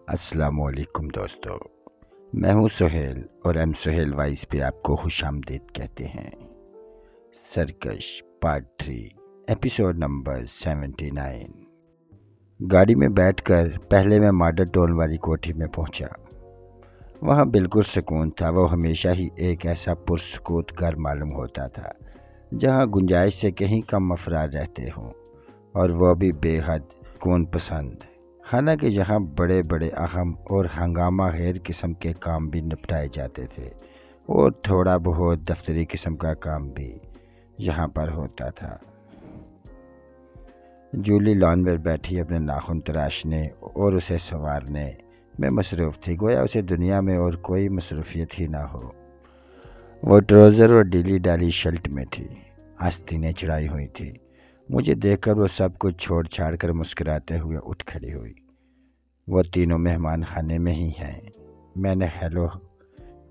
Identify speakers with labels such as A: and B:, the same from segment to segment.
A: السلام علیکم دوستو، میں ہوں سہیل اور ایم سہیل وائس پہ آپ کو خوش آمدید کہتے ہیں۔ سرکش پارٹ 3 ایپیسوڈ نمبر 79۔ گاڑی میں بیٹھ کر پہلے میں ماڈل ٹاؤن والی کوٹھی میں پہنچا۔ وہاں بالکل سکون تھا۔ وہ ہمیشہ ہی ایک ایسا پرسکوت گھر معلوم ہوتا تھا جہاں گنجائش سے کہیں کم افراد رہتے ہوں، اور وہ بھی بے حد سکون پسند۔ حالانکہ جہاں بڑے بڑے اہم اور ہنگامہ خیز قسم کے کام بھی نپٹائے جاتے تھے، اور تھوڑا بہت دفتری قسم کا کام بھی یہاں پر ہوتا تھا۔ جولی لان پر بیٹھی اپنے ناخن تراشنے اور اسے سنوارنے میں مصروف تھی، گویا اسے دنیا میں اور کوئی مصروفیت ہی نہ ہو۔ وہ ٹراؤزر اور ڈیلی ڈالی شرٹ میں تھی، آستینیں چڑھائی ہوئی تھی۔ مجھے دیکھ کر وہ سب کچھ چھوڑ چھاڑ کر مسکراتے ہوئے اٹھ کھڑی ہوئی۔ وہ تینوں مہمان خانے میں ہی ہیں؟ میں نے ہیلو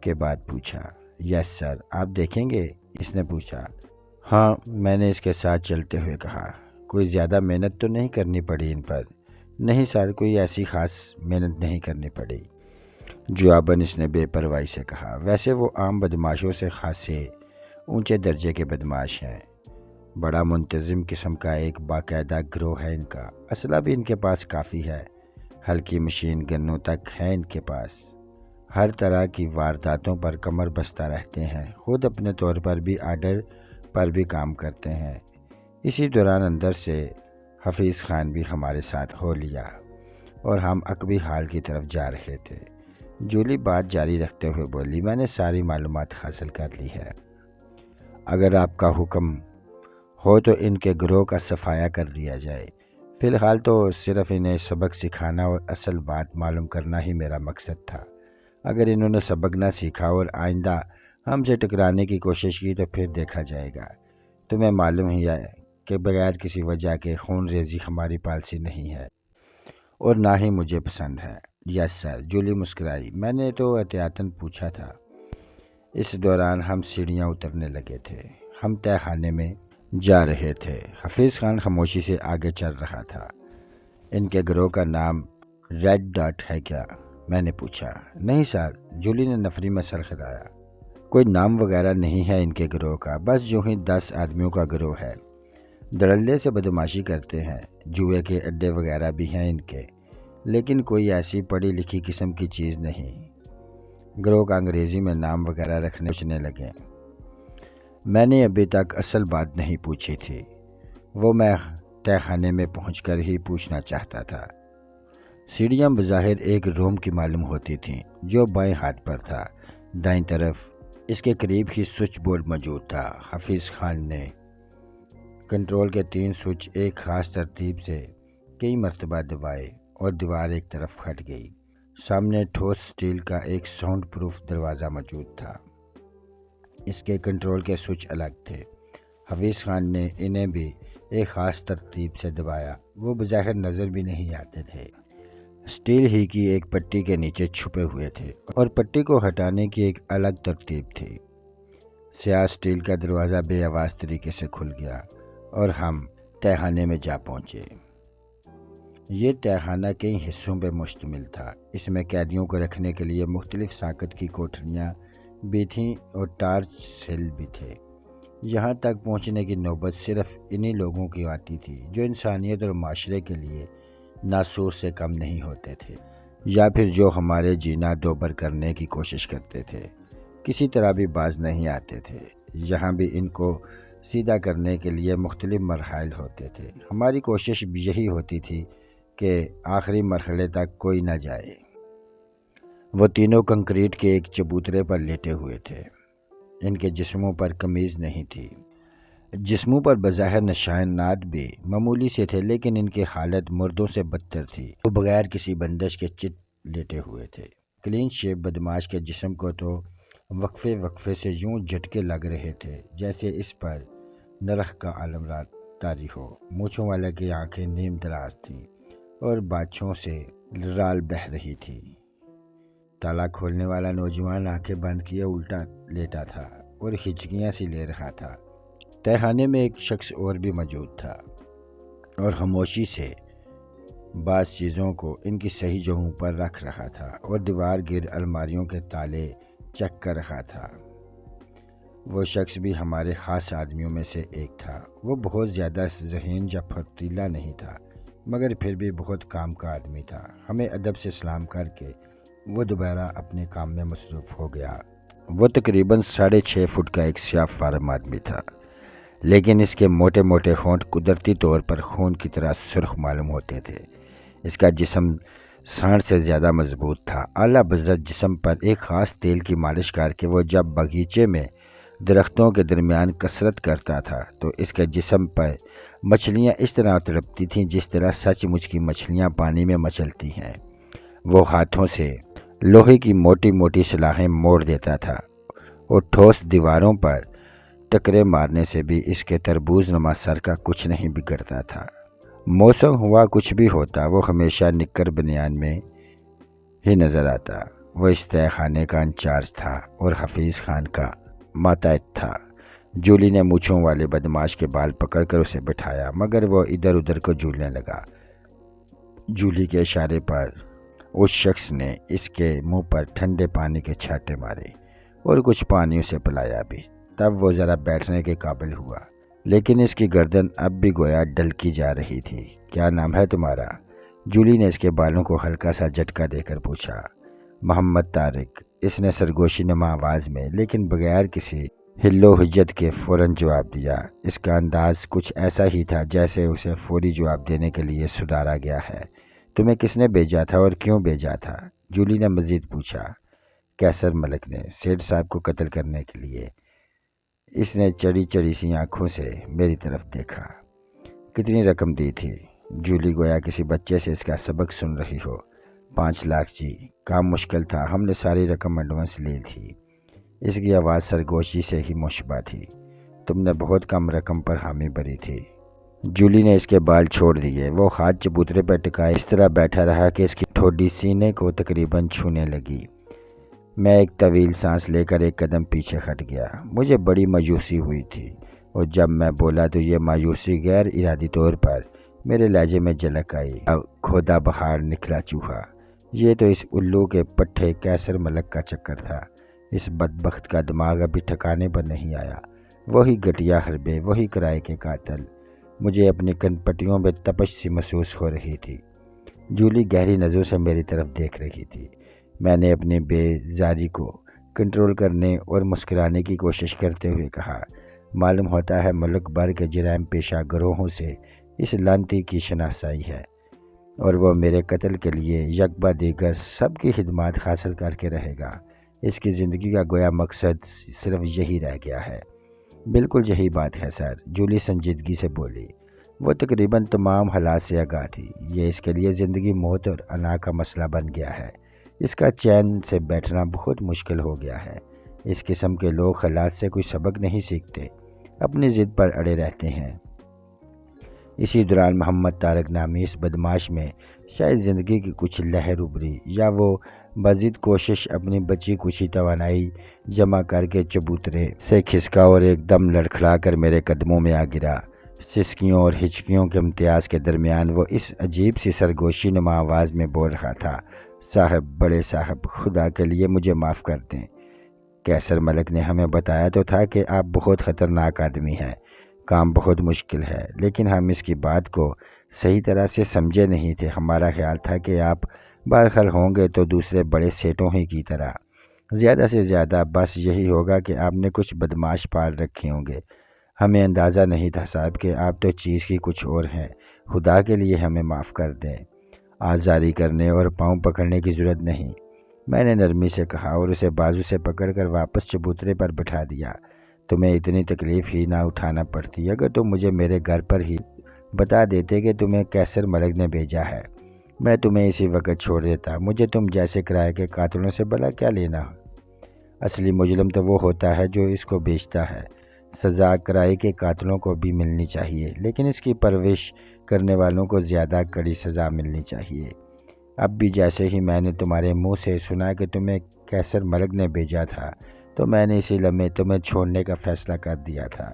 A: کے بعد پوچھا۔ یس سر، آپ دیکھیں گے؟ اس نے پوچھا۔ ہاں، میں نے اس کے ساتھ چلتے ہوئے کہا۔ کوئی زیادہ محنت تو نہیں کرنی پڑی ان پر؟ نہیں سر، کوئی ایسی خاص محنت نہیں کرنی پڑی، جواباً اس نے بے پرواہی سے کہا۔ ویسے وہ عام بدماشوں سے خاصے اونچے درجے کے بدماش ہیں۔ بڑا منتظم قسم کا ایک باقاعدہ گروہ ہے ان کا۔ اسلحہ بھی ان کے پاس کافی ہے، ہلکی مشین گنوں تک ہے ان کے پاس۔ ہر طرح کی وارداتوں پر کمر بستہ رہتے ہیں، خود اپنے طور پر بھی آرڈر پر بھی کام کرتے ہیں۔ اسی دوران اندر سے حفیظ خان بھی ہمارے ساتھ ہو لیا اور ہم عقبی حال کی طرف جا رہے تھے۔ جولی بات جاری رکھتے ہوئے بولی، میں نے ساری معلومات حاصل کر لی ہے۔ اگر آپ کا حکم ہو تو ان کے گروہ کا صفایا کر دیا جائے۔ فی الحال تو صرف انہیں سبق سکھانا اور اصل بات معلوم کرنا ہی میرا مقصد تھا۔ اگر انہوں نے سبق نہ سیکھا اور آئندہ ہم سے ٹکرانے کی کوشش کی تو پھر دیکھا جائے گا۔ تمہیں معلوم ہی ہے کہ بغیر کسی وجہ کے خون ریزی ہماری پالیسی نہیں ہے، اور نہ ہی مجھے پسند ہے۔ یس سر، جولی مسکرائی۔ میں نے تو احتیاطاً پوچھا تھا۔ اس دوران ہم سیڑھیاں اترنے لگے تھے۔ ہم تہہ خانے میں جا رہے تھے۔ حفیظ خان خاموشی سے آگے چل رہا تھا۔ ان کے گروہ کا نام ریڈ ڈاٹ ہے کیا؟ میں نے پوچھا۔ نہیں سر، جولی نے نفری میں سر خرایا۔ کوئی نام وغیرہ نہیں ہے ان کے گروہ کا، بس یوں ہی 10 آدمیوں کا گروہ ہے۔ دھڑلے سے بدماشی کرتے ہیں، جوئے کے اڈے وغیرہ بھی ہیں ان کے، لیکن کوئی ایسی پڑھی لکھی قسم کی چیز نہیں۔ گروہ کا انگریزی میں نام وغیرہ رکھنے لگے۔ میں نے ابھی تک اصل بات نہیں پوچھی تھی، وہ میں تہہ خانے میں پہنچ کر ہی پوچھنا چاہتا تھا۔ سیڑھیاں بظاہر ایک روم کی معلوم ہوتی تھیں جو بائیں ہاتھ پر تھا۔ دائیں طرف اس کے قریب ہی سوئچ بورڈ موجود تھا۔ حفیظ خان نے کنٹرول کے 3 سوئچ ایک خاص ترتیب سے کئی مرتبہ دبائے اور دیوار ایک طرف ہٹ گئی۔ سامنے ٹھوس سٹیل کا ایک ساؤنڈ پروف دروازہ موجود تھا۔ اس کے کنٹرول کے سوئچ الگ تھے۔ حفیظ خان نے انہیں بھی ایک خاص ترتیب سے دبایا۔ وہ بظاہر نظر بھی نہیں آتے تھے، سٹیل ہی کی ایک پٹی کے نیچے چھپے ہوئے تھے، اور پٹی کو ہٹانے کی ایک الگ ترتیب تھی۔ سیاہ سٹیل کا دروازہ بے آواز طریقے سے کھل گیا اور ہم تہہ خانے میں جا پہنچے۔ یہ تہہ خانہ کئی حصوں پہ مشتمل تھا۔ اس میں قیدیوں کو رکھنے کے لیے مختلف ساکت کی کوٹھریاں بھی تھیں اور ٹارچ سیل بھی تھے۔ یہاں تک پہنچنے کی نوبت صرف انہی لوگوں کی آتی تھی جو انسانیت اور معاشرے کے لیے ناسور سے کم نہیں ہوتے تھے، یا پھر جو ہمارے جینا دوبر کرنے کی کوشش کرتے تھے، کسی طرح بھی باز نہیں آتے تھے۔ یہاں بھی ان کو سیدھا کرنے کے لیے مختلف مراحل ہوتے تھے۔ ہماری کوشش بھی یہی ہوتی تھی کہ آخری مرحلے تک کوئی نہ جائے۔ وہ تینوں کنکریٹ کے ایک چبوترے پر لیٹے ہوئے تھے۔ ان کے جسموں پر قمیض نہیں تھی۔ جسموں پر بظاہر نشانات بھی معمولی سے تھے، لیکن ان کی حالت مردوں سے بدتر تھی۔ وہ بغیر کسی بندش کے چت لیٹے ہوئے تھے۔ کلین شیپ بدماش کے جسم کو تو وقفے وقفے سے یوں جھٹکے لگ رہے تھے جیسے اس پر نرخ کا عالم طاری ہو۔ مونچھوں والے کی آنکھیں نیم دراز تھیں اور باچھوں سے رال بہہ رہی تھی۔ تالا کھولنے والا نوجوان آنکھیں بند کیے الٹا لیٹا تھا اور ہچکیاں سی لے رہا تھا۔ تہہ خانے میں ایک شخص اور بھی موجود تھا اور خاموشی سے بعض چیزوں کو ان کی صحیح جگہوں پر رکھ رہا تھا اور دیوار گرد الماریوں کے تالے چیک کر رہا تھا۔ وہ شخص بھی ہمارے خاص آدمیوں میں سے ایک تھا۔ وہ بہت زیادہ ذہین یا پھرتیلا نہیں تھا، مگر پھر بھی بہت کام کا آدمی تھا۔ ہمیں ادب سے سلام کر کے وہ دوبارہ اپنے کام میں مصروف ہو گیا۔ وہ تقریباً 6.5 فٹ کا ایک سیاہ فارم آدمی تھا، لیکن اس کے موٹے موٹے ہونٹ قدرتی طور پر خون کی طرح سرخ معلوم ہوتے تھے۔ اس کا جسم سانڈ سے زیادہ مضبوط تھا۔ اعلیٰ بذرت جسم پر ایک خاص تیل کی مالش کر کے وہ جب باغیچے میں درختوں کے درمیان کسرت کرتا تھا تو اس کے جسم پر مچھلیاں اس طرح تڑپتی تھیں جس طرح سچ مچ کی مچھلیاں پانی میں مچلتی ہیں۔ وہ ہاتھوں سے لوہے کی موٹی موٹی سلاخیں موڑ دیتا تھا اور ٹھوس دیواروں پر ٹکرے مارنے سے بھی اس کے تربوز نما سر کا کچھ نہیں بگڑتا تھا۔ موسم ہوا کچھ بھی ہوتا، وہ ہمیشہ نکر بنیان میں ہی نظر آتا۔ وہ اس تہہ خانے کا انچارج تھا اور حفیظ خان کا ماتحت تھا۔ جولی نے مونچھوں والے بدماش کے بال پکڑ کر اسے بٹھایا، مگر وہ ادھر ادھر کو جھولنے لگا۔ جولی کے اشارے پر اس شخص نے اس کے منہ پر ٹھنڈے پانی کے چھاٹے مارے اور کچھ پانی اسے پلایا بھی۔ تب وہ ذرا بیٹھنے کے قابل ہوا، لیکن اس کی گردن اب بھی گویا ڈھلکی جا رہی تھی۔ کیا نام ہے تمہارا؟ جولی نے اس کے بالوں کو ہلکا سا جھٹکا دے کر پوچھا۔ محمد طارق، اس نے سرگوشی نما آواز میں لیکن بغیر کسی ہل و حجت کے فوراً جواب دیا۔ اس کا انداز کچھ ایسا ہی تھا جیسے اسے فوری جواب دینے کے لیے سدھارا گیا ہے۔ تمہیں کس نے بھیجا تھا اور کیوں بھیجا تھا؟ جولی نے مزید پوچھا۔ قیصر ملک نے، سیٹھ صاحب کو قتل کرنے کے لیے۔ اس نے چڑی چڑی سی آنکھوں سے میری طرف دیکھا۔ کتنی رقم دی تھی؟ جولی گویا کسی بچے سے اس کا سبق سن رہی ہو۔ 5 لاکھ جی۔ کام مشکل تھا، ہم نے ساری رقم ایڈوانس لی تھی۔ اس کی آواز سرگوشی سے ہی مشبہ تھی۔ تم نے بہت کم رقم پر حامی بھری تھی۔ جولی نے اس کے بال چھوڑ دیے۔ وہ ہاتھ چبوترے پر ٹکائے اس طرح بیٹھا رہا کہ اس کی ٹھوڈی سینے کو تقریباً چھونے لگی۔ میں ایک طویل سانس لے کر ایک قدم پیچھے ہٹ گیا۔ مجھے بڑی مایوسی ہوئی تھی اور جب میں بولا تو یہ مایوسی غیر ارادی طور پر میرے لہجے میں جھلک آئی۔ اب کھودا بہار نکلا چوہا۔ یہ تو اس الو کے پٹھے قیصر ملک کا چکر تھا۔ اس بدبخت کا دماغ ابھی ٹھکانے پر نہیں آیا۔ وہی گھٹیا حربے، وہی کرائے کے قاتل۔ مجھے اپنی کن پٹیوں میں تپش سی محسوس ہو رہی تھی۔ جولی گہری نظروں سے میری طرف دیکھ رہی تھی۔ میں نے اپنی بیزاری کو کنٹرول کرنے اور مسکرانے کی کوشش کرتے ہوئے کہا، معلوم ہوتا ہے ملک بھر کے جرائم پیشہ گروہوں سے اس لانتی کی شناسائی ہے اور وہ میرے قتل کے لیے یکبا دیگر سب کی خدمات حاصل کر کے رہے گا۔ اس کی زندگی کا گویا مقصد صرف یہی رہ گیا ہے۔ بالکل یہی بات ہے سر، جولی سنجیدگی سے بولی۔ وہ تقریباً تمام حالات سے آگاہ تھی۔ یہ اس کے لیے زندگی موت اور انا کا مسئلہ بن گیا ہے۔ اس کا چین سے بیٹھنا بہت مشکل ہو گیا ہے۔ اس قسم کے لوگ حالات سے کوئی سبق نہیں سیکھتے، اپنی ضد پر اڑے رہتے ہیں۔ اسی دوران محمد طارق نامی اس بدماش میں شاید زندگی کی کچھ لہر ابھری، یا وہ بضد کوشش اپنی بچی کچی توانائی جمع کر کے چبوترے سے کھسکا اور ایک دم لڑکھڑا کر میرے قدموں میں آ گرا۔ سسکیوں اور ہچکیوں کے امتیاز کے درمیان وہ اس عجیب سی سرگوشی نما آواز میں بول رہا تھا، صاحب، بڑے صاحب، خدا کے لیے مجھے معاف کر دیں۔ قیصر ملک نے ہمیں بتایا تو تھا کہ آپ بہت خطرناک آدمی ہیں، کام بہت مشکل ہے، لیکن ہم اس کی بات کو صحیح طرح سے سمجھے نہیں تھے۔ ہمارا خیال تھا کہ آپ برخل ہوں گے تو دوسرے بڑے سیٹوں ہی کی طرح، زیادہ سے زیادہ بس یہی ہوگا کہ آپ نے کچھ بدماش پال رکھے ہوں گے۔ ہمیں اندازہ نہیں تھا صاحب کہ آپ تو چیز کی کچھ اور ہیں۔ خدا کے لیے ہمیں معاف کر دیں۔ آزاری کرنے اور پاؤں پکڑنے کی ضرورت نہیں، میں نے نرمی سے کہا اور اسے بازو سے پکڑ کر واپس چبوترے پر بٹھا دیا۔ تمہیں اتنی تکلیف ہی نہ اٹھانا پڑتی اگر تم مجھے میرے گھر پر ہی بتا دیتے کہ تمہیں قیصر ملک نے بھیجا ہے، میں تمہیں اسی وقت چھوڑ دیتا۔ مجھے تم جیسے کرائے کے قاتلوں سے بھلا کیا لینا؟ اصلی مجرم تو وہ ہوتا ہے جو اس کو بیچتا ہے۔ سزا کرائے کے قاتلوں کو بھی ملنی چاہیے، لیکن اس کی پرورش کرنے والوں کو زیادہ کڑی سزا ملنی چاہیے۔ اب بھی جیسے ہی میں نے تمہارے منہ سے سنا کہ تمہیں قیصر ملک نے بھیجا تھا تو میں نے اسی لمحے تمہیں چھوڑنے کا فیصلہ کر دیا تھا۔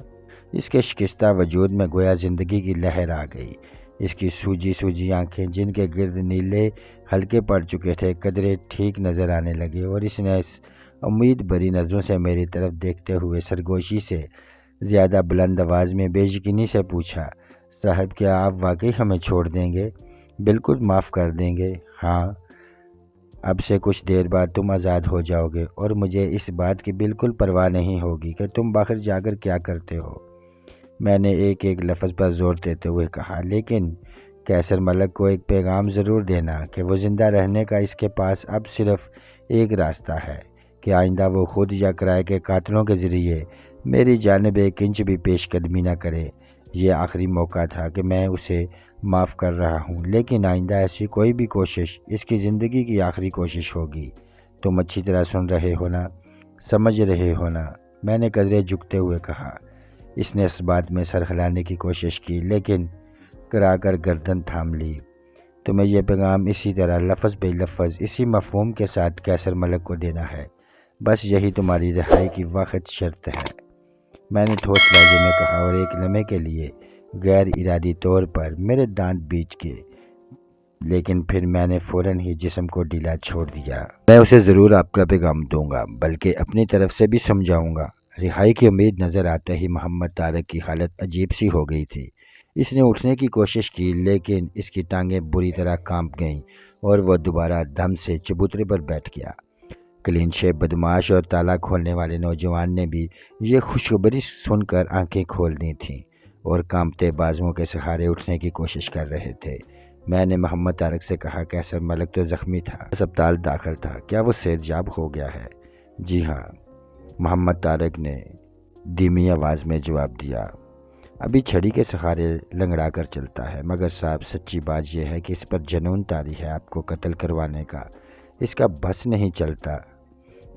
A: اس کے شکستہ وجود میں گویا زندگی کی لہر آ گئی۔ اس کی سوجی سوجی آنکھیں جن کے گرد نیلے ہلکے پڑ چکے تھے قدرے ٹھیک نظر آنے لگے، اور اس نے امید بھری نظروں سے میری طرف دیکھتے ہوئے سرگوشی سے زیادہ بلند آواز میں بے یقینی سے پوچھا، صاحب کیا آپ واقعی ہمیں چھوڑ دیں گے؟ بالکل معاف کر دیں گے، ہاں اب سے کچھ دیر بعد تم آزاد ہو جاؤ گے، اور مجھے اس بات کی بالکل پرواہ نہیں ہوگی کہ تم باہر جا کر کیا کرتے ہو۔ میں نے ایک ایک لفظ پر زور دیتے ہوئے کہا، لیکن قیصر ملک کو ایک پیغام ضرور دینا کہ وہ زندہ رہنے کا اس کے پاس اب صرف ایک راستہ ہے کہ آئندہ وہ خود یا کرائے کے قاتلوں کے ذریعے میری جانب ایک انچ بھی پیش قدمی نہ کرے۔ یہ آخری موقع تھا کہ میں اسے معاف کر رہا ہوں، لیکن آئندہ ایسی کوئی بھی کوشش اس کی زندگی کی آخری کوشش ہوگی۔ تم اچھی طرح سن رہے ہو نا، سمجھ رہے ہو نا؟ میں نے قدرے جھکتے ہوئے کہا۔ اس نے اس بات میں سر ہلانے کی کوشش کی، لیکن کرا کر گردن تھام لی۔ تمہیں یہ پیغام اسی طرح لفظ بے لفظ اسی مفہوم کے ساتھ قیصر ملک کو دینا ہے، بس یہی تمہاری رہائی کی واحد شرط ہے۔ میں نے ٹھوس لہجے میں کہا، اور ایک لمحے کے لیے غیر ارادی طور پر میرے دانت بیچ گئے، لیکن پھر میں نے فوراً ہی جسم کو ڈھیلا چھوڑ دیا۔ میں اسے ضرور آپ کا پیغام دوں گا، بلکہ اپنی طرف سے بھی سمجھاؤں گا۔ رہائی کی امید نظر آتے ہی محمد طارق کی حالت عجیب سی ہو گئی تھی۔ اس نے اٹھنے کی کوشش کی، لیکن اس کی ٹانگیں بری طرح کانپ گئیں اور وہ دوبارہ دم سے چبوترے پر بیٹھ گیا۔ کلین شیپ بدماش اور تالا کھولنے والے نوجوان نے بھی یہ خوشخبری سن کر آنکھیں کھول دی تھیں اور کانپتے بازوؤں کے سہارے اٹھنے کی کوشش کر رہے تھے۔ میں نے محمد طارق سے کہا، قیصر ملک تو زخمی تھا، ہسپتال داخل تھا، کیا وہ صحت یاب ہو گیا ہے؟ جی ہاں، محمد طارق نے دھیمی آواز میں جواب دیا، ابھی چھڑی کے سہارے لنگڑا کر چلتا ہے، مگر صاحب سچی بات یہ ہے کہ اس پر جنون طاری ہے آپ کو قتل کروانے کا۔ اس کا بس نہیں چلتا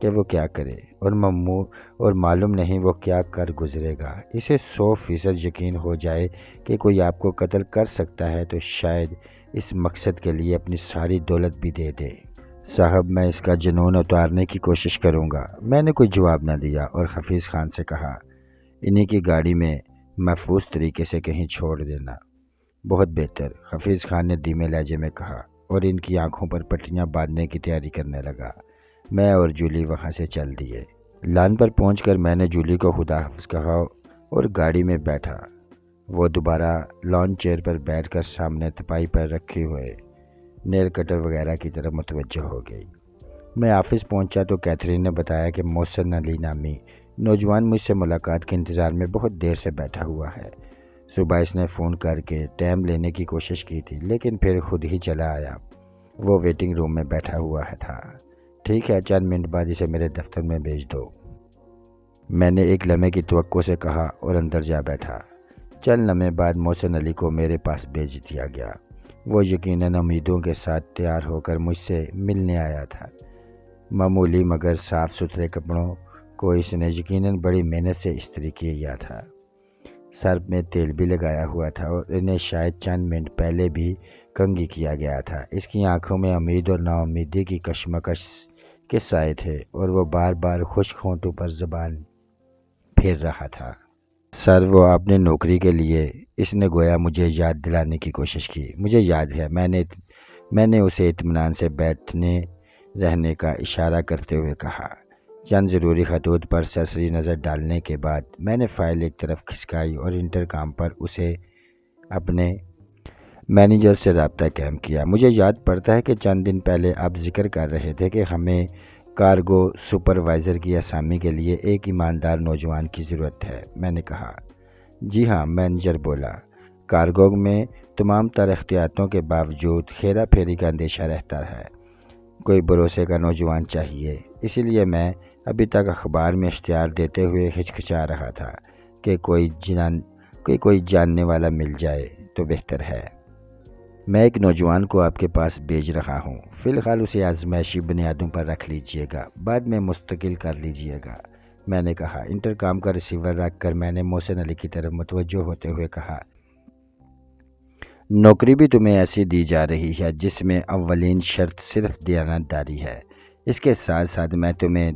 A: کہ وہ کیا کرے، اور معلوم نہیں وہ کیا کر گزرے گا۔ اسے 100% یقین ہو جائے کہ کوئی آپ کو قتل کر سکتا ہے تو شاید اس مقصد کے لیے اپنی ساری دولت بھی دے دے۔ صاحب میں اس کا جنون اتارنے کی کوشش کروں گا۔ میں نے کوئی جواب نہ دیا اور حفیظ خان سے کہا، انہی کی گاڑی میں محفوظ طریقے سے کہیں چھوڑ دینا۔ بہت بہتر، حفیظ خان نے دھیمے لہجے میں کہا، اور ان کی آنکھوں پر پٹیاں باندھنے کی تیاری کرنے لگا۔ میں اور جولی وہاں سے چل دیے۔ لان پر پہنچ کر میں نے جولی کو خدا حافظ کہا اور گاڑی میں بیٹھا۔ وہ دوبارہ لان چیئر پر بیٹھ کر سامنے تپائی پر رکھے ہوئے نیل کٹر وغیرہ کی طرف متوجہ ہو گئی۔ میں آفس پہنچا تو کیتھرین نے بتایا کہ محسن علی نامی نوجوان مجھ سے ملاقات کے انتظار میں بہت دیر سے بیٹھا ہوا ہے۔ صبح اس نے فون کر کے ٹائم لینے کی کوشش کی تھی، لیکن پھر خود ہی چلا آیا۔ وہ ویٹنگ روم میں بیٹھا ہوا تھا۔ ٹھیک ہے، چند منٹ بعد اسے میرے دفتر میں بھیج دو، میں نے ایک لمحے کی توقع سے کہا اور اندر جا بیٹھا۔ چند لمحے بعد محسن علی کو میرے پاس بھیج دیا گیا۔ وہ یقیناً امیدوں کے ساتھ تیار ہو کر مجھ سے ملنے آیا تھا۔ معمولی مگر صاف ستھرے کپڑوں کو اس نے یقیناً بڑی محنت سے استری کیا تھا۔ سر میں تیل بھی لگایا ہوا تھا اور انہیں شاید چند منٹ پہلے بھی کنگھی کیا گیا تھا۔ اس کی آنکھوں میں امید اور نا امیدی کی کشمکش کے سائے تھے اور وہ بار بار خشک ہونٹوں پر زبان پھیر رہا تھا۔ سر، وہ آپ نے نوکری کے لیے، اس نے گویا مجھے یاد دلانے کی کوشش کی۔ مجھے یاد ہے، میں نے اسے اطمینان سے بیٹھنے رہنے کا اشارہ کرتے ہوئے کہا۔ چند ضروری خطوط پر سرسری نظر ڈالنے کے بعد میں نے فائل ایک طرف کھسکائی اور انٹرکام پر اسے اپنے مینیجر سے رابطہ قائم کیا۔ مجھے یاد پڑتا ہے کہ چند دن پہلے آپ ذکر کر رہے تھے کہ ہمیں کارگو سپروائزر کی اسامی کے لیے ایک ایماندار نوجوان کی ضرورت ہے۔ میں نے کہا، جی ہاں، مینیجر بولا، کارگو میں تمام تر احتیاطوں کے باوجود ہیرا پھیری کا اندیشہ رہتا ہے۔ کوئی بھروسے کا نوجوان چاہیے، اسی لیے میں ابھی تک اخبار میں اشتہار دیتے ہوئے ہچکچا رہا تھا کہ کوئی جاننے والا مل جائے تو بہتر ہے۔ میں ایک نوجوان کو آپ کے پاس بھیج رہا ہوں، فی الحال اسے آزمائشی بنیادوں پر رکھ لیجئے گا، بعد میں مستقل کر لیجئے گا۔ میں نے کہا۔ انٹرکام کا ریسیور رکھ کر میں نے محسن علی کی طرف متوجہ ہوتے ہوئے کہا، نوکری بھی تمہیں ایسی دی جا رہی ہے جس میں اولین شرط صرف دیانتداری ہے۔ اس کے ساتھ ساتھ میں تمہیں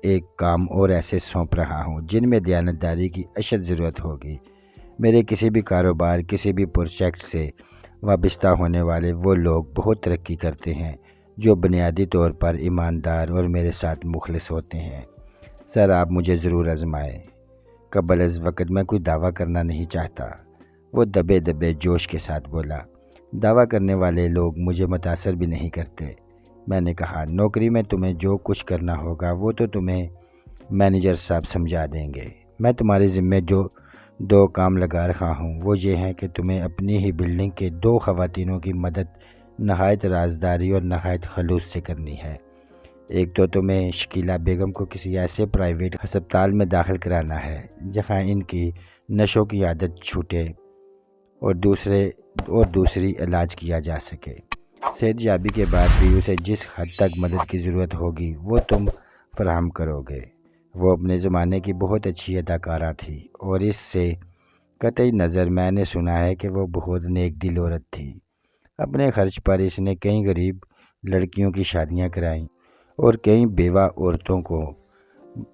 A: ایک کام اور ایسے سونپ رہا ہوں جن میں دیانتداری کی اشد ضرورت ہوگی۔ میرے کسی بھی کاروبار، کسی بھی پروجیکٹ سے وابستہ ہونے والے وہ لوگ بہت ترقی کرتے ہیں جو بنیادی طور پر ایماندار اور میرے ساتھ مخلص ہوتے ہیں۔ سر، آپ مجھے ضرور آزمائیں۔ قبل از وقت میں کوئی دعویٰ کرنا نہیں چاہتا، وہ دبے دبے جوش کے ساتھ بولا۔ دعویٰ کرنے والے لوگ مجھے متاثر بھی نہیں کرتے۔ میں نے کہا، نوکری میں تمہیں جو کچھ کرنا ہوگا وہ تو تمہیں مینیجر صاحب سمجھا دیں گے۔ میں تمہارے ذمے جو 2 کام لگا رہا ہوں وہ یہ ہیں کہ تمہیں اپنی ہی بلڈنگ کے 2 خواتینوں کی مدد نہایت رازداری اور نہایت خلوص سے کرنی ہے۔ ایک تو تمہیں شکیلہ بیگم کو کسی ایسے پرائیویٹ ہسپتال میں داخل کرانا ہے جہاں ان کی نشوں کی عادت چھوٹے اور دوسری علاج کیا جا سکے۔ صحت یابی کے بعد بھی اسے جس حد تک مدد کی ضرورت ہوگی وہ تم فراہم کرو گے۔ وہ اپنے زمانے کی بہت اچھی اداکارہ تھی اور اس سے قطعی نظر میں نے سنا ہے کہ وہ بہت نیک دل عورت تھی۔ اپنے خرچ پر اس نے کئی غریب لڑکیوں کی شادیاں کرائیں اور کئی بیوہ عورتوں کو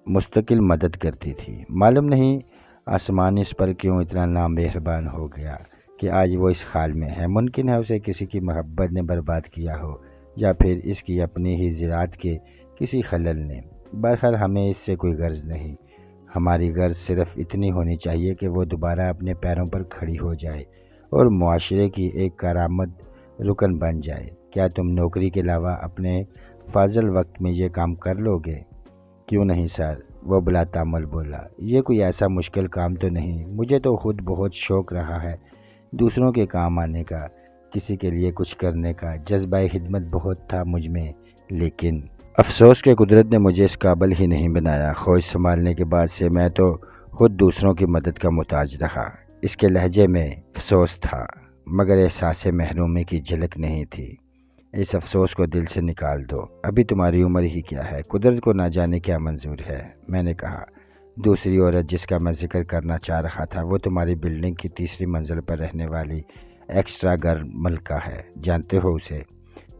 A: مستقل مدد کرتی تھی۔ معلوم نہیں آسمان اس پر کیوں اتنا نامہربان ہو گیا کہ آج وہ اس حال میں ہے۔ ممکن ہے اسے کسی کی محبت نے برباد کیا ہو یا پھر اس کی اپنی ہی ذرات کے کسی خلل نے۔ بہرحال ہمیں اس سے کوئی غرض نہیں۔ ہماری غرض صرف اتنی ہونی چاہیے کہ وہ دوبارہ اپنے پیروں پر کھڑی ہو جائے اور معاشرے کی ایک کارآمد رکن بن جائے۔ کیا تم نوکری کے علاوہ اپنے فاضل وقت میں یہ کام کر لو گے؟ کیوں نہیں سر، وہ بلا تامل بولا۔ یہ کوئی ایسا مشکل کام تو نہیں۔ مجھے تو خود بہت شوق رہا ہے دوسروں کے کام آنے کا، کسی کے لیے کچھ کرنے کا۔ جذبہ خدمت بہت تھا مجھ میں، لیکن افسوس کہ قدرت نے مجھے اس قابل ہی نہیں بنایا۔ ہوش سنبھالنے کے بعد سے میں تو خود دوسروں کی مدد کا محتاج رہا۔ اس کے لہجے میں افسوس تھا مگر احساس محرومی کی جھلک نہیں تھی۔ اس افسوس کو دل سے نکال دو۔ ابھی تمہاری عمر ہی کیا ہے، قدرت کو نہ جانے کیا منظور ہے۔ میں نے کہا، دوسری عورت جس کا میں ذکر کرنا چاہ رہا تھا وہ تمہاری بلڈنگ کی 3ری منزل پر رہنے والی ایکسٹرا گرل ملکہ ہے، جانتے ہو اسے؟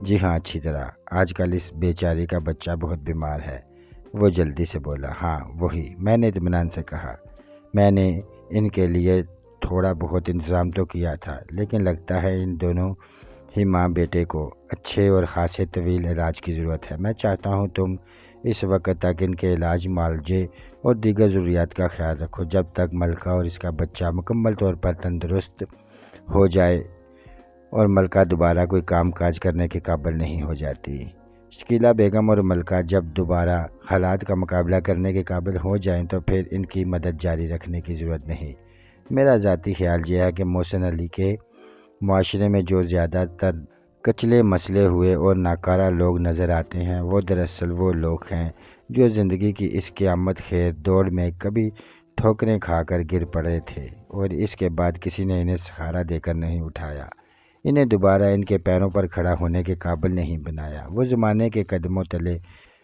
A: جی ہاں، اچھی طرح۔ آج کل اس بیچاری کا بچہ بہت بیمار ہے، وہ جلدی سے بولا۔ ہاں وہی، میں نے اطمینان سے کہا۔ میں نے ان کے لیے تھوڑا بہت انتظام تو کیا تھا، لیکن لگتا ہے ان دونوں ہی ماں بیٹے کو اچھے اور خاصے طویل علاج کی ضرورت ہے۔ میں چاہتا ہوں تم اس وقت تک ان کے علاج، معالجے اور دیگر ضروریات کا خیال رکھو جب تک ملکہ اور اس کا بچہ مکمل طور پر تندرست ہو جائے اور ملکہ دوبارہ کوئی کام کاج کرنے کے قابل نہیں ہو جاتی۔ شکیلہ بیگم اور ملکہ جب دوبارہ حالات کا مقابلہ کرنے کے قابل ہو جائیں تو پھر ان کی مدد جاری رکھنے کی ضرورت نہیں۔ میرا ذاتی خیال یہ ہے کہ محسن علی کے معاشرے میں جو زیادہ تر کچلے مسلے ہوئے اور ناکارہ لوگ نظر آتے ہیں وہ دراصل وہ لوگ ہیں جو زندگی کی اس قیامت خیر دوڑ میں کبھی ٹھوکریں کھا کر گر پڑے تھے اور اس کے بعد کسی نے انہیں سہارا دے کر نہیں اٹھایا، انہیں دوبارہ ان کے پیروں پر کھڑا ہونے کے قابل نہیں بنایا۔ وہ زمانے کے قدموں تلے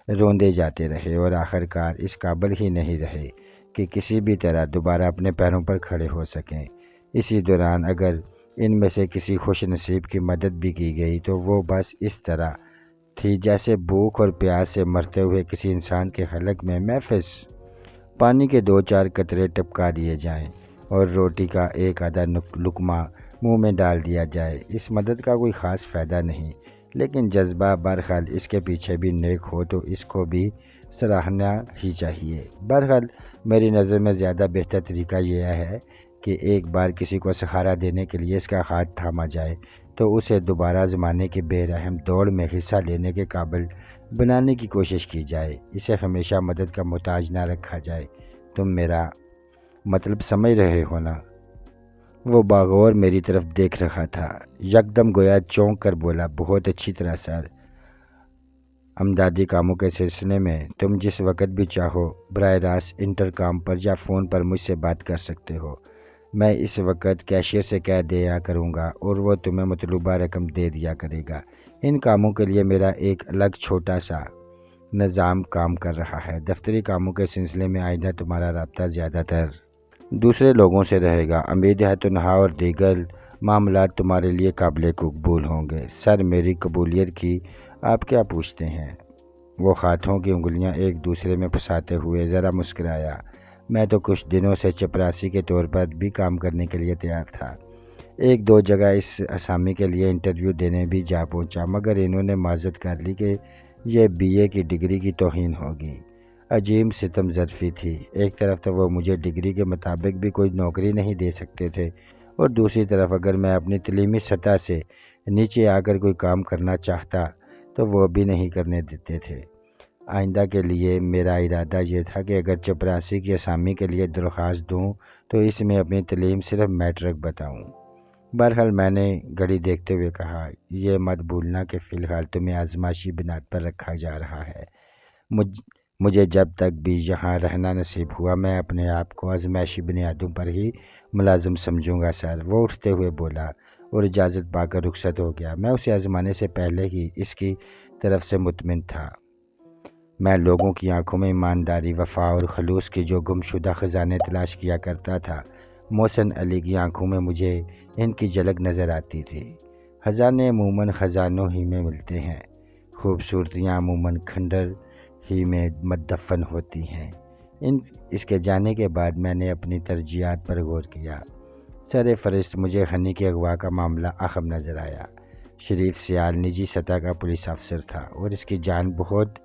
A: روندے جاتے رہے اور آخرکار اس قابل ہی نہیں رہے کہ کسی بھی طرح دوبارہ اپنے پیروں پر کھڑے ہو سکیں۔ اسی دوران اگر ان میں سے کسی خوش نصیب کی مدد بھی کی گئی تو وہ بس اس طرح تھی جیسے بھوک اور پیاس سے مرتے ہوئے کسی انسان کے حلق میں محض پانی کے 2-4 قطرے ٹپکا دیے جائیں اور روٹی کا ایک آدھا لقمہ منہ میں ڈال دیا جائے۔ اس مدد کا کوئی خاص فائدہ نہیں، لیکن جذبہ بہرحال اس کے پیچھے بھی نیک ہو تو اس کو بھی سراہنا ہی چاہیے۔ بہرحال میری نظر میں زیادہ بہتر طریقہ یہ ہے کہ ایک بار کسی کو سہارا دینے کے لیے اس کا ہاتھ تھاما جائے تو اسے دوبارہ زمانے کی بے رحم دوڑ میں حصہ لینے کے قابل بنانے کی کوشش کی جائے، اسے ہمیشہ مدد کا محتاج نہ رکھا جائے۔ تم میرا مطلب سمجھ رہے ہو نا؟ وہ باغور میری طرف دیکھ رہا تھا، یکدم گویا چونک کر بولا، بہت اچھی طرح سر۔ امدادی کاموں کے سلسلے میں تم جس وقت بھی چاہو براہ راست انٹرکام پر یا فون پر مجھ سے بات کر سکتے ہو۔ میں اس وقت کیشیئر سے کہہ دیا کروں گا اور وہ تمہیں مطلوبہ رقم دے دیا کرے گا۔ ان کاموں کے لیے میرا ایک الگ چھوٹا سا نظام کام کر رہا ہے۔ دفتری کاموں کے سلسلے میں آئندہ تمہارا رابطہ زیادہ تر دوسرے لوگوں سے رہے گا۔ امید ہے تنہا اور دیگر معاملات تمہارے لیے قابل قبول ہوں گے۔ سر، میری قبولیت کی آپ کیا پوچھتے ہیں؟ وہ ہاتھوں کی انگلیاں ایک دوسرے میں پھنساتے ہوئے ذرا مسکرایا۔ میں تو کچھ دنوں سے چپراسی کے طور پر بھی کام کرنے کے لیے تیار تھا، ایک دو جگہ اس اسامی کے لیے انٹرویو دینے بھی جا پہنچا، مگر انہوں نے معذرت کر لی کہ یہ BA کی ڈگری کی توہین ہوگی۔ عجیب ستم ظرفی تھی، ایک طرف تو وہ مجھے ڈگری کے مطابق بھی کوئی نوکری نہیں دے سکتے تھے، اور دوسری طرف اگر میں اپنی تعلیمی سطح سے نیچے آ کر کوئی کام کرنا چاہتا تو وہ بھی نہیں کرنے دیتے تھے۔ آئندہ کے لیے میرا ارادہ یہ تھا کہ اگر چپراسی کی اسامی کے لیے درخواست دوں تو اس میں اپنی تعلیم صرف میٹرک بتاؤں۔ بہرحال میں نے گھڑی دیکھتے ہوئے کہا، یہ مت بھولنا کہ فی الحال تمہیں آزمائشی بنیاد پر رکھا جا رہا ہے۔ مجھے جب تک بھی یہاں رہنا نصیب ہوا میں اپنے آپ کو آزمائشی بنیادوں پر ہی ملازم سمجھوں گا سر۔ وہ اٹھتے ہوئے بولا اور اجازت پا کر رخصت ہو گیا۔ میں اسے آزمانے سے پہلے ہی اس کی طرف سے مطمئن تھا۔ میں لوگوں کی آنکھوں میں ایمانداری، وفا اور خلوص کی جو گمشدہ خزانے تلاش کیا کرتا تھا، محسن علی کی آنکھوں میں مجھے ان کی جھلک نظر آتی تھی۔ خزانے عموماً خزانوں ہی میں ملتے ہیں، خوبصورتیاں عموماً کھنڈر ہی میں مدفن ہوتی ہیں۔ اس کے جانے کے بعد میں نے اپنی ترجیحات پر غور کیا۔ سر فہرست مجھے ہنی کے اغوا کا معاملہ اہم نظر آیا۔ شریف سیال نجی سطح کا پولیس افسر تھا اور اس کی جان بہت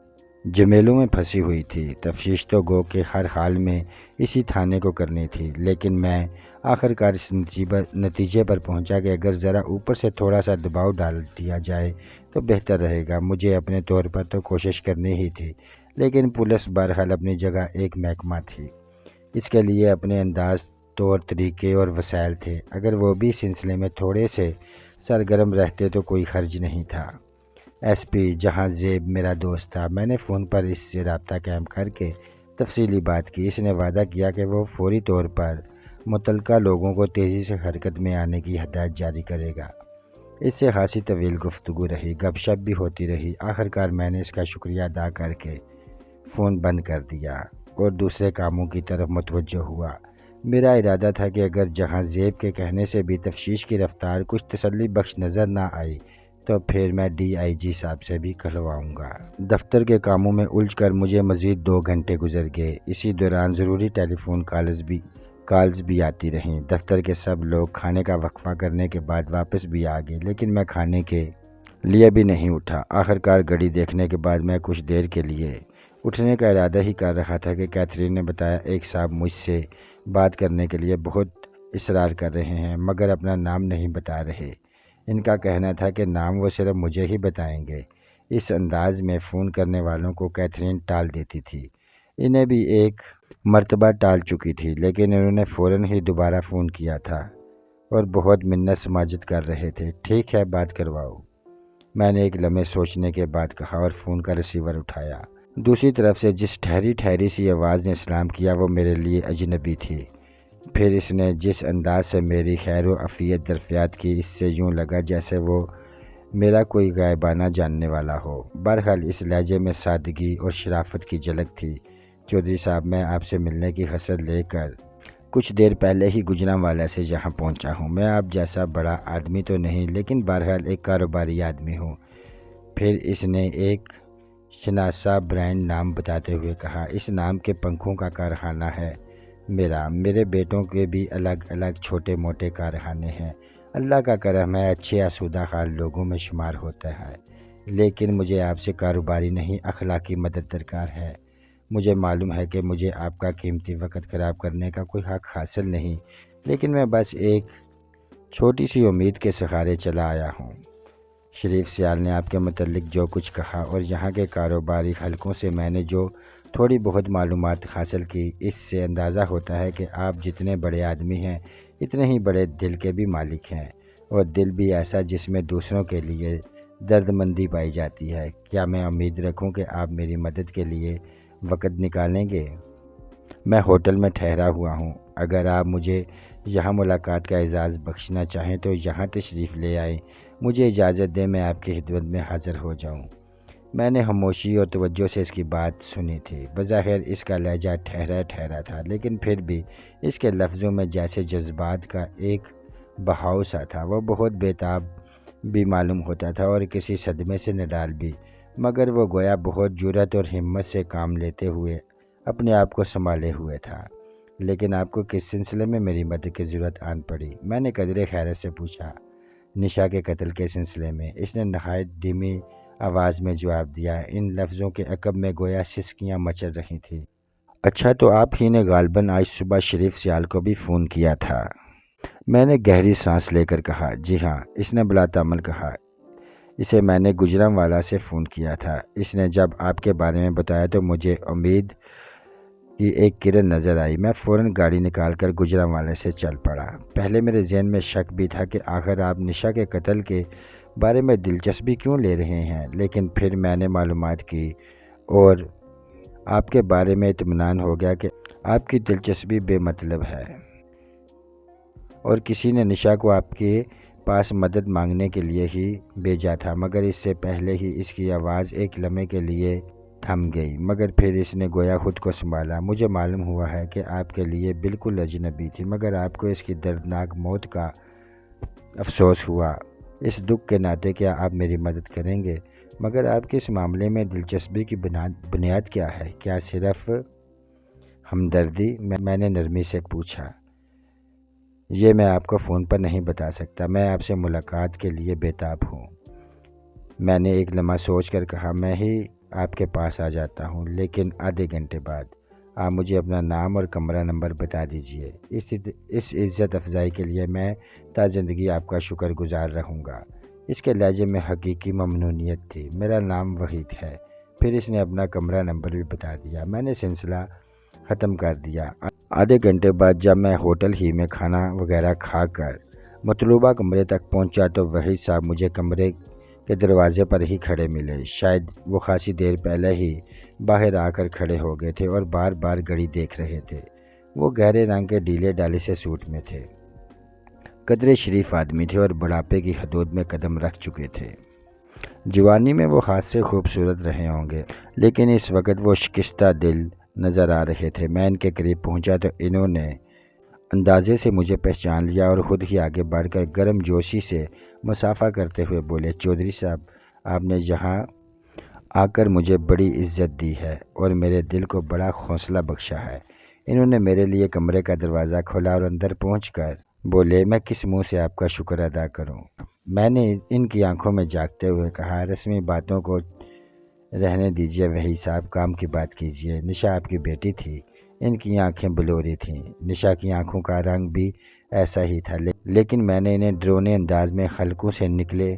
A: جمیلوں میں پھنسی ہوئی تھی۔ تفتیش تو گو کہ ہر حال میں اسی تھانے کو کرنی تھی، لیکن میں آخرکار اس نتیجے پر پہنچا کہ اگر ذرا اوپر سے تھوڑا سا دباؤ ڈال دیا جائے تو بہتر رہے گا۔ مجھے اپنے طور پر تو کوشش کرنی ہی تھی، لیکن پولیس بہرحال اپنی جگہ ایک محکمہ تھی۔ اس کے لیے اپنے انداز، طور طریقے اور وسائل تھے۔ اگر وہ بھی اس سلسلے میں تھوڑے سے سرگرم رہتے تو کوئی حرج نہیں تھا۔ SP جہاں زیب میرا دوست تھا، میں نے فون پر اس سے رابطہ قائم کر کے تفصیلی بات کی۔ اس نے وعدہ کیا کہ وہ فوری طور پر متعلقہ لوگوں کو تیزی سے حرکت میں آنے کی ہدایت جاری کرے گا۔ اس سے خاصی طویل گفتگو رہی، گپ شپ بھی ہوتی رہی۔ آخرکار میں نے اس کا شکریہ ادا کر کے فون بند کر دیا اور دوسرے کاموں کی طرف متوجہ ہوا۔ میرا ارادہ تھا کہ اگر جہاں زیب کے کہنے سے بھی تفتیش کی رفتار کچھ تسلی بخش نظر نہ آئی تو پھر میں DIG صاحب سے بھی کہلواؤں گا۔ دفتر کے کاموں میں الجھ کر مجھے مزید 2 گھنٹے گزر گئے۔ اسی دوران ضروری ٹیلی فون کالز بھی آتی رہیں۔ دفتر کے سب لوگ کھانے کا وقفہ کرنے کے بعد واپس بھی آ گئے، لیکن میں کھانے کے لیے بھی نہیں اٹھا۔ آخرکار گھڑی دیکھنے کے بعد میں کچھ دیر کے لیے اٹھنے کا ارادہ ہی کر رہا تھا کہ کیتھرین نے بتایا، ایک صاحب مجھ سے بات کرنے کے لیے بہت اصرار کر رہے ہیں مگر اپنا نام نہیں بتا رہے۔ ان کا کہنا تھا کہ نام وہ صرف مجھے ہی بتائیں گے۔ اس انداز میں فون کرنے والوں کو کیتھرین ٹال دیتی تھی۔ انہیں بھی ایک مرتبہ ٹال چکی تھی، لیکن انہوں نے فوراً ہی دوبارہ فون کیا تھا اور بہت منت سماجت کر رہے تھے۔ ٹھیک ہے، بات کرواؤ، میں نے ایک لمحے سوچنے کے بعد کہا اور فون کا ریسیور اٹھایا۔ دوسری طرف سے جس ٹھہری سی آواز نے سلام کیا وہ میرے لیے اجنبی تھی۔ پھر اس نے جس انداز سے میری خیر و عافیت دریافت کی، اس سے یوں لگا جیسے وہ میرا کوئی غائبانہ جاننے والا ہو۔ بہرحال اس لہجے میں سادگی اور شرافت کی جھلک تھی۔ چودھری صاحب، میں آپ سے ملنے کی حسرت لے کر کچھ دیر پہلے ہی گجرانوالہ سے یہاں پہنچا ہوں۔ میں آپ جیسا بڑا آدمی تو نہیں، لیکن بہرحال ایک کاروباری آدمی ہوں۔ پھر اس نے ایک شناسا برانڈ نام بتاتے ہوئے کہا، اس نام کے پنکھوں کا کارخانہ ہے میرے بیٹوں کے بھی الگ الگ چھوٹے موٹے کارخانے ہیں۔ اللہ کا کرم ہے، اچھے آسودہ حال لوگوں میں شمار ہوتا ہے، لیکن مجھے آپ سے کاروباری نہیں اخلاقی مدد درکار ہے۔ مجھے معلوم ہے کہ مجھے آپ کا قیمتی وقت خراب کرنے کا کوئی حق حاصل نہیں، لیکن میں بس ایک چھوٹی سی امید کے سہارے چلا آیا ہوں۔ شریف سیال نے آپ کے متعلق جو کچھ کہا اور یہاں کے کاروباری حلقوں سے میں نے جو تھوڑی بہت معلومات حاصل کی، اس سے اندازہ ہوتا ہے کہ آپ جتنے بڑے آدمی ہیں اتنے ہی بڑے دل کے بھی مالک ہیں، اور دل بھی ایسا جس میں دوسروں کے لیے درد مندی پائی جاتی ہے۔ کیا میں امید رکھوں کہ آپ میری مدد کے لیے وقت نکالیں گے؟ میں ہوٹل میں ٹھہرا ہوا ہوں۔ اگر آپ مجھے یہاں ملاقات کا اعزاز بخشنا چاہیں تو یہاں تشریف لے آئیں۔ مجھے اجازت دیں میں آپ کی خدمت میں حاضر ہو جاؤں۔ میں نے خاموشی اور توجہ سے اس کی بات سنی تھی۔ بظاہر اس کا لہجہ ٹھہرا تھا، لیکن پھر بھی اس کے لفظوں میں جیسے جذبات کا ایک بہاؤ سا تھا۔ وہ بہت بےتاب بھی معلوم ہوتا تھا اور کسی صدمے سے نڈال بھی، مگر وہ گویا بہت جرأت اور ہمت سے کام لیتے ہوئے اپنے آپ کو سنبھالے ہوئے تھا۔ لیکن آپ کو کس سلسلے میں میری مدد کی ضرورت آن پڑی؟ میں نے قدر خیرت سے پوچھا۔ نشا کے قتل کے سلسلے میں، اس نے نہایت دھیمی آواز میں جواب دیا۔ ان لفظوں کے عقب میں گویا سسکیاں مچل رہی تھیں۔ اچھا، تو آپ ہی نے غالباً آج صبح شریف سیال کو بھی فون کیا تھا؟ میں نے گہری سانس لے کر کہا۔ جی ہاں، اس نے بلا تعمل کہا۔ اسے میں نے گجرانوالہ سے فون کیا تھا۔ اس نے جب آپ کے بارے میں بتایا تو مجھے امید کی ایک کرن نظر آئی۔ میں فوراً گاڑی نکال کر گجرانوالہ سے چل پڑا۔ پہلے میرے ذہن میں شک بھی تھا کہ آخر آپ نشا کے قتل کے بارے میں دلچسپی کیوں لے رہے ہیں، لیکن پھر میں نے معلومات کی اور آپ کے بارے میں اطمینان ہو گیا کہ آپ کی دلچسپی بے مطلب ہے اور کسی نے نشا کو آپ کے پاس مدد مانگنے کے لیے ہی بھیجا تھا۔ مگر اس سے پہلے ہی اس کی آواز ایک لمحے کے لیے تھم گئی، مگر پھر اس نے گویا خود کو سنبھالا۔ مجھے معلوم ہوا ہے کہ آپ کے لیے بالکل اجنبی تھی، مگر آپ کو اس کی دردناک موت کا افسوس ہوا۔ اس دکھ کے ناطے کیا آپ میری مدد کریں گے؟ مگر آپ کی اس معاملے میں دلچسپی کی بنیاد کیا ہے؟ کیا صرف ہمدردی؟ میں نے نرمی سے پوچھا۔ یہ میں آپ کو فون پر نہیں بتا سکتا۔ میں آپ سے ملاقات کے لیے بےتاب ہوں۔ میں نے ایک لمحہ سوچ کر کہا، میں ہی آپ کے پاس آ جاتا ہوں، لیکن آدھے گھنٹے بعد۔ آپ مجھے اپنا نام اور کمرہ نمبر بتا دیجئے۔ اس عزت افزائی کے لیے میں تا زندگی آپ کا شکر گزار رہوں گا۔ اس کے لہجے میں حقیقی ممنونیت تھی۔ میرا نام وحید ہے۔ پھر اس نے اپنا کمرہ نمبر بھی بتا دیا۔ میں نے سلسلہ ختم کر دیا۔ آدھے گھنٹے بعد جب میں ہوٹل ہی میں کھانا وغیرہ کھا کر مطلوبہ کمرے تک پہنچا تو وحید صاحب مجھے کمرے کے دروازے پر ہی کھڑے ملے۔ شاید وہ خاصی دیر پہلے ہی باہر آ کر کھڑے ہو گئے تھے اور بار بار گھڑی دیکھ رہے تھے۔ وہ گہرے رنگ کے ڈھیلے ڈالے سے سوٹ میں تھے، قدرے شریف آدمی تھے اور بڑھاپے کی حدود میں قدم رکھ چکے تھے۔ جوانی میں وہ ہاتھ سے خوبصورت رہے ہوں گے، لیکن اس وقت وہ شکستہ دل نظر آ رہے تھے۔ میں ان کے قریب پہنچا تو انہوں نے اندازے سے مجھے پہچان لیا اور خود ہی آگے بڑھ کر گرم جوشی سے مصافحہ کرتے ہوئے بولے، چودھری صاحب، آپ نے یہاں آ کر مجھے بڑی عزت دی ہے اور میرے دل کو بڑا حوصلہ بخشا ہے۔ انہوں نے میرے لیے کمرے کا دروازہ کھولا اور اندر پہنچ کر بولے، میں کس منہ سے آپ کا شکر ادا کروں؟ میں نے ان کی آنکھوں میں جھانکتے ہوئے کہا، رسمی باتوں کو رہنے دیجئے وحید صاحب، کام کی بات کیجئے۔ نشا آپ کی بیٹی تھی؟ ان کی آنکھیں بلوری تھیں۔ نشا کی آنکھوں کا رنگ بھی ایسا ہی تھا، لیکن میں نے انہیں ڈرونے انداز میں حلقوں سے نکلے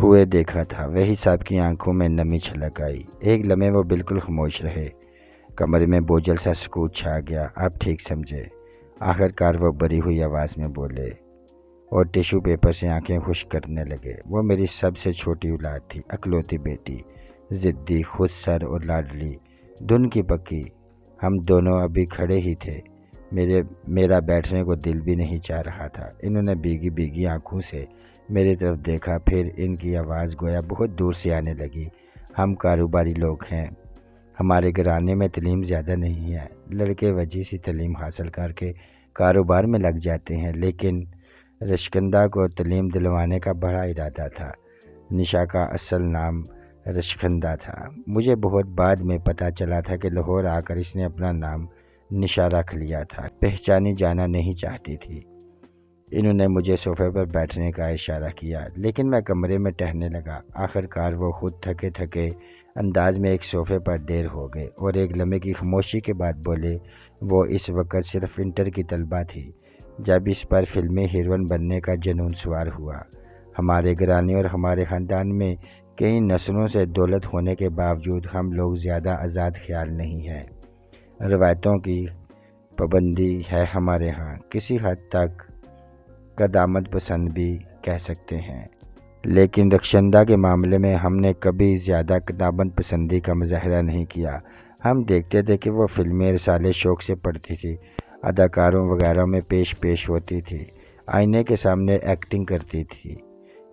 A: ہوئے دیکھا تھا۔ وحید صاحب کی آنکھوں میں نمی چھلک آئی۔ ایک لمحے وہ بالکل خاموش رہے۔ کمرے میں بوجھل سا سکوت چھا گیا۔ آپ ٹھیک سمجھے؟ آخر کار وہ بری ہوئی آواز میں بولے اور ٹیشو پیپر سے آنکھیں خشک کرنے لگے۔ وہ میری سب سے چھوٹی اولاد تھی، اکلوتی بیٹی، ضدی، خود سر اور لاڈلی، دھن کی پکی۔ ہم دونوں ابھی کھڑے ہی تھے، میرا بیٹھنے کو دل بھی نہیں چاہ رہا تھا۔ انہوں نے بھیگی بھیگی آنکھوں سے میری طرف دیکھا، پھر ان کی آواز گویا بہت دور سے آنے لگی، ہم کاروباری لوگ ہیں، ہمارے گھرانے میں تعلیم زیادہ نہیں ہے، لڑکے وجیز سی تعلیم حاصل کر کے کاروبار میں لگ جاتے ہیں، لیکن رشکندہ کو تعلیم دلوانے کا بڑا ارادہ تھا۔ نشا کا اصل نام رشکندہ تھا۔ مجھے بہت بعد میں پتہ چلا تھا کہ لاہور آ کر اس نے اپنا نام نشا رکھ لیا تھا، پہچانی جانا نہیں چاہتی تھی۔ انہوں نے مجھے صوفے پر بیٹھنے کا اشارہ کیا، لیکن میں کمرے میں ٹہلنے لگا۔ آخر کار وہ خود تھکے تھکے انداز میں ایک صوفے پر ڈیر ہو گئے اور ایک لمحے کی خاموشی کے بعد بولے، وہ اس وقت صرف انٹر کی طالبہ تھی جب اس پر فلمی ہیروئن بننے کا جنون سوار ہوا۔ ہمارے گھرانے اور ہمارے خاندان میں کئی نسلوں سے دولت ہونے کے باوجود ہم لوگ زیادہ آزاد خیال نہیں ہیں۔ روایتوں کی پابندی ہے ہمارے ہاں، کسی حد تک قدامت پسند بھی کہہ سکتے ہیں، لیکن رخشندہ کے معاملے میں ہم نے کبھی زیادہ قدامت پسندی کا مظاہرہ نہیں کیا۔ ہم دیکھتے تھے کہ وہ فلمیں رسالے شوق سے پڑھتی تھی، اداکاروں وغیرہ میں پیش ہوتی تھی، آئینے کے سامنے ایکٹنگ کرتی تھی۔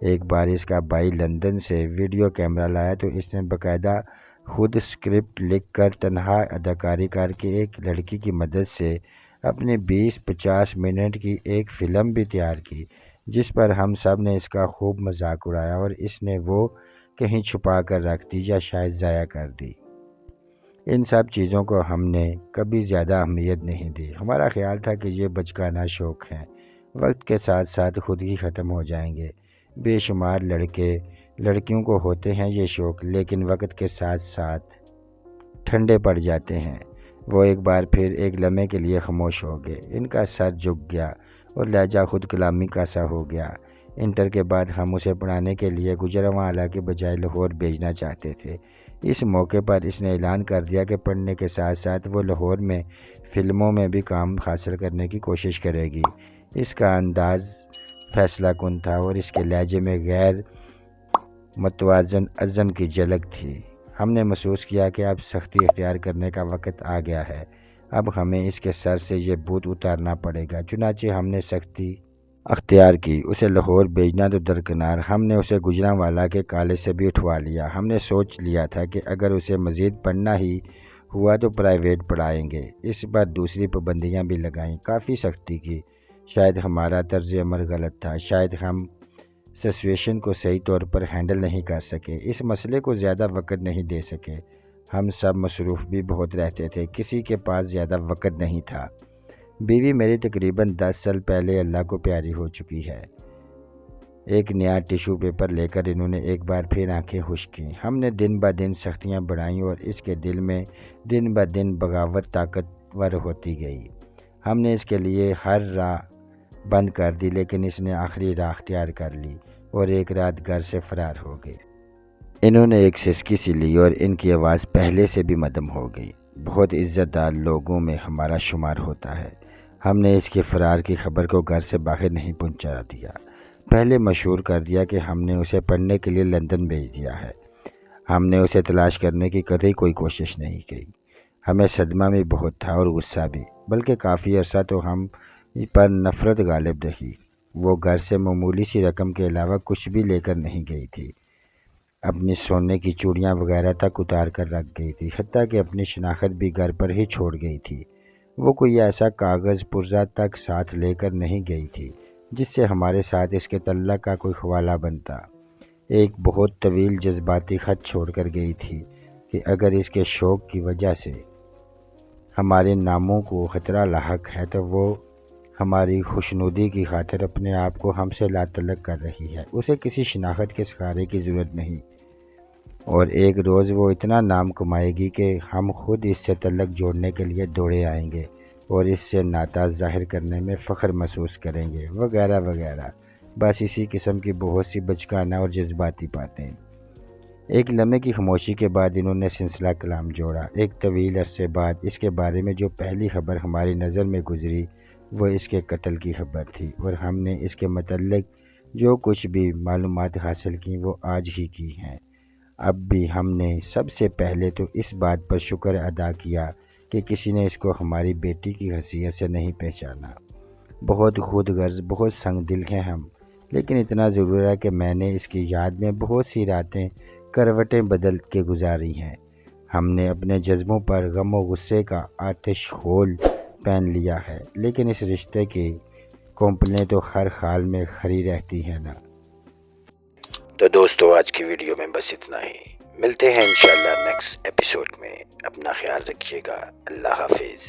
A: ایک بار اس کا بھائی لندن سے ویڈیو کیمرہ لایا تو اس نے باقاعدہ خود اسکرپٹ لکھ کر تنہا اداکاری کر کے ایک لڑکی کی مدد سے اپنی 20-50 منٹ کی ایک فلم بھی تیار کی، جس پر ہم سب نے اس کا خوب مذاق اڑایا اور اس نے وہ کہیں چھپا کر رکھ دی یا شاید ضائع کر دی۔ ان سب چیزوں کو ہم نے کبھی زیادہ اہمیت نہیں دی۔ ہمارا خیال تھا کہ یہ بچگانہ شوق ہیں، وقت کے ساتھ ساتھ خود ہی ختم ہو جائیں گے۔ بے شمار لڑکیوں کو ہوتے ہیں یہ شوق، لیکن وقت کے ساتھ ساتھ ٹھنڈے پڑ جاتے ہیں۔ وہ ایک بار پھر ایک لمحے کے لیے خاموش ہو گئے۔ ان کا سر جھک گیا اور لہجہ خود کلامی کا سا ہو گیا۔ انٹر کے بعد ہم اسے پڑھانے کے لیے گوجرانوالہ کے بجائے لاہور بھیجنا چاہتے تھے۔ اس موقع پر اس نے اعلان کر دیا کہ پڑھنے کے ساتھ ساتھ وہ لاہور میں فلموں میں بھی کام حاصل کرنے کی کوشش کرے گی۔ اس کا انداز فیصلہ کن تھا اور اس کے لہجے میں غیر متوازن عزم کی جھلک تھی۔ ہم نے محسوس کیا کہ اب سختی اختیار کرنے کا وقت آ گیا ہے۔ اب ہمیں اس کے سر سے یہ بوجھ اتارنا پڑے گا۔ چنانچہ ہم نے سختی اختیار کی۔ اسے لاہور بھیجنا تو درکنار، ہم نے اسے گوجرانوالہ کے کالج سے بھی اٹھوا لیا۔ ہم نے سوچ لیا تھا کہ اگر اسے مزید پڑھنا ہی ہوا تو پرائیویٹ پڑھائیں گے۔ اس پر دوسری پابندیاں بھی لگائیں، کافی سختی کی۔ شاید ہمارا طرز عمل غلط تھا، شاید ہم سچویشن کو صحیح طور پر ہینڈل نہیں کر سکے، اس مسئلے کو زیادہ وقت نہیں دے سکے۔ ہم سب مصروف بھی بہت رہتے تھے، کسی کے پاس زیادہ وقت نہیں تھا۔ بیوی میری تقریباً 10 سال پہلے اللہ کو پیاری ہو چکی ہے۔ ایک نیا ٹیشو پیپر لے کر انہوں نے ایک بار پھر آنکھیں خشک کیں۔ ہم نے دن بہ دن سختیاں بڑھائیں اور اس کے دل میں دن بہ دن بغاوت طاقتور ہوتی گئی۔ ہم نے اس کے لیے ہر راہ بند کر دی، لیکن اس نے آخری راہ اختیار کر لی اور ایک رات گھر سے فرار ہو گئی۔ انہوں نے ایک سسکی سی لی اور ان کی آواز پہلے سے بھی مدھم ہو گئی۔ بہت عزت دار لوگوں میں ہمارا شمار ہوتا ہے۔ ہم نے اس کے فرار کی خبر کو گھر سے باہر نہیں پہنچا دیا۔ پہلے مشہور کر دیا کہ ہم نے اسے پڑھنے کے لیے لندن بھیج دیا ہے۔ ہم نے اسے تلاش کرنے کی کبھی کوئی کوشش نہیں کی۔ ہمیں صدمہ بھی بہت تھا اور غصہ بھی، بلکہ کافی عرصہ تو ہم پر نفرت غالب رہی۔ وہ گھر سے معمولی سی رقم کے علاوہ کچھ بھی لے کر نہیں گئی تھی۔ اپنی سونے کی چوڑیاں وغیرہ تک اتار کر رکھ گئی تھی، حتیٰ کہ اپنی شناخت بھی گھر پر ہی چھوڑ گئی تھی۔ وہ کوئی ایسا کاغذ پرزہ تک ساتھ لے کر نہیں گئی تھی جس سے ہمارے ساتھ اس کے تعلق کا کوئی حوالہ بنتا۔ ایک بہت طویل جذباتی خط چھوڑ کر گئی تھی کہ اگر اس کے شوق کی وجہ سے ہمارے ناموں کو خطرہ لاحق ہے تو وہ ہماری خوشنودی کی خاطر اپنے آپ کو ہم سے لا تعلق کر رہی ہے۔ اسے کسی شناخت کے سہارے کی ضرورت نہیں، اور ایک روز وہ اتنا نام کمائے گی کہ ہم خود اس سے تعلق جوڑنے کے لیے دوڑے آئیں گے اور اس سے ناطہ ظاہر کرنے میں فخر محسوس کریں گے، وغیرہ وغیرہ۔ بس اسی قسم کی بہت سی بچگانہ اور جذباتی باتیں۔ ایک لمحے کی خاموشی کے بعد انہوں نے سلسلہ کلام جوڑا۔ ایک طویل عرصے بعد اس کے بارے میں جو پہلی خبر ہماری نظر میں گزری وہ اس کے قتل کی خبر تھی، اور ہم نے اس کے متعلق جو کچھ بھی معلومات حاصل کی وہ آج ہی کی ہیں۔ اب بھی ہم نے سب سے پہلے تو اس بات پر شکر ادا کیا کہ کسی نے اس کو ہماری بیٹی کی حیثیت سے نہیں پہچانا۔ بہت خود غرض، بہت سنگ دل ہیں ہم، لیکن اتنا ضرور ہے کہ میں نے اس کی یاد میں بہت سی راتیں کروٹیں بدل کے گزاری ہیں۔ ہم نے اپنے جذبوں پر غم و غصے کا آتش خول پہن لیا ہے، لیکن اس رشتے کی کونپلیں تو ہر حال میں کھڑی رہتی ہیں نا۔
B: تو دوستو آج کی ویڈیو میں بس اتنا ہی، ملتے ہیں انشاءاللہ نیکسٹ ایپیسوڈ میں۔ اپنا خیال رکھیے گا، اللہ حافظ۔